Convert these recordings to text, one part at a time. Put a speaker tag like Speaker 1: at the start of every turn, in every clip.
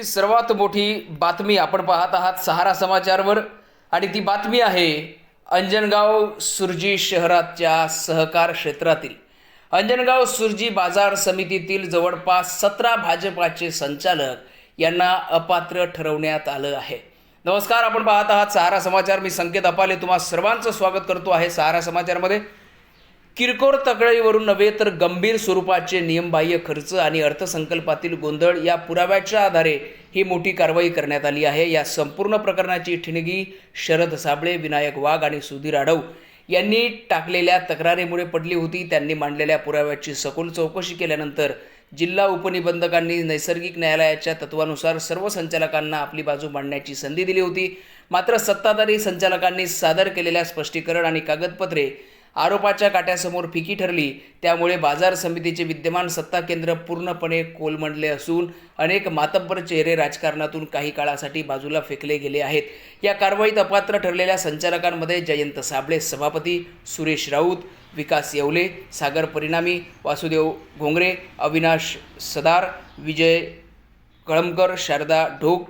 Speaker 1: सर्वात मोठी बातमी आपण पाहत आहात सहारा समाचारवर आणि ती बातमी आहे अंजनगाव सुरजी शहराच्या सहकार क्षेत्रातील अंजनगाव सुरजी बाजार समितीतील जवळपास 17 भाजपाचे संचालक यांना अपात्र ठरवण्यात आलं आहे। नमस्कार, आपण पाहत आहात सहारा समाचार। मी संकेत अपाले तुम्हा सर्वांचं स्वागत करतो आहे सहारा समाचारमध्ये। किरकोळ तक्रारीवरून नव्हे तर गंभीर स्वरूपाचे नियमबाह्य खर्च आणि अर्थसंकल्पातील गोंधळ या पुराव्याच्या आधारे ही मोठी कारवाई करण्यात आली आहे। या संपूर्ण प्रकरणाची ठिणगी शरद साबळे, विनायक वाघ आणि सुधीर आढव यांनी टाकलेल्या तक्रारीमुळे पडली होती। त्यांनी मांडलेल्या पुराव्याची सखोल चौकशी केल्यानंतर जिल्हा उपनिबंधकांनी नैसर्गिक न्यायालयाच्या तत्वानुसार सर्व संचालकांना आपली बाजू मांडण्याची संधी दिली होती। मात्र सत्ताधारी संचालकांनी सादर केलेल्या स्पष्टीकरण आणि कागदपत्रे आरोपाच्या काट्यासमोर फिकी ठरली। त्यामुळे बाजार समितीचे विद्यमान सत्ता केंद्र पूर्णपणे कोलमडले असून अनेक मातब्बर चेहरे राजकारणातून काही काळासाठी बाजूला फेकले गेले आहेत। या कारवाईत अपात्र ठरलेल्या संचालकांमध्ये जयंत साबळे सभापती, सुरेश राऊत, विकास येवले, सागर परिणामी, वासुदेव घोंगरे, अविनाश सदार, विजय कळमकर, शारदा ढोक,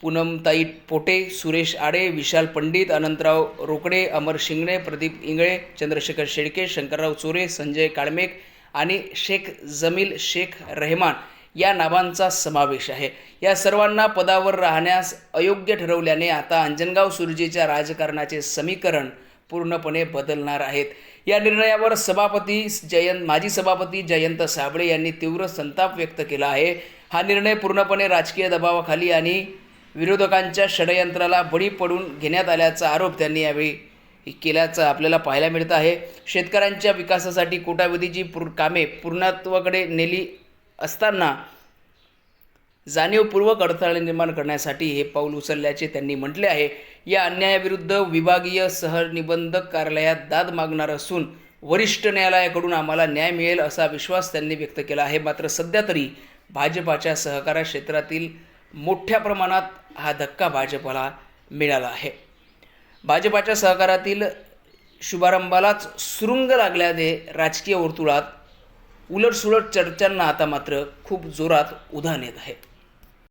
Speaker 1: पूनमताई पोटे, सुरेश आडे, विशाल पंडित, अनंतराव रोकडे, अमर शिंगणे, प्रदीप इंगळे, चंद्रशेखर शेळके, शंकरराव चोरे, संजय काळमेक आणि शेख जमील शेख रहमान या नावांचा समावेश आहे। या सर्वांना पदावर राहण्यास अयोग्य ठरवल्याने आता अंजनगाव सुरजीच्या राजकारणाचे समीकरण पूर्णपणे बदलणार आहेत। या निर्णयावर माजी सभापती जयंत साबळे यांनी तीव्र संताप व्यक्त केला आहे। हा निर्णय पूर्णपणे राजकीय दबावाखाली आणि विरोधकांच्या षडयंत्राला बळी पडून घेण्यात आल्याचा आरोप त्यांनी यावेळी केल्याचं आपल्याला पाहायला मिळत आहे। शेतकऱ्यांच्या विकासासाठी कोट्यावधीची कामे पूर्णत्वाकडे नेली असताना जाणीवपूर्वक अडथळे निर्माण करण्यासाठी हे पाऊल उचलल्याचे त्यांनी म्हटले आहे। या अन्यायाविरुद्ध विभागीय सहनिबंधक कार्यालयात दाद मागणार असून वरिष्ठ न्यायालयाकडून आम्हाला न्याय मिळेल असा विश्वास त्यांनी व्यक्त केला आहे। मात्र सध्या तरी भाजपाच्या सहकार क्षेत्रातील मोठ्या प्रमाणात हा धक्का भाजपला मिळाला आहे। भाजपाच्या सहकारातील शुभारंभालाच सुरुंग लागल्याने राजकीय वर्तुळात उलटसुलट चर्चांना आता मात्र खूप जोरात उधाण येत आहे।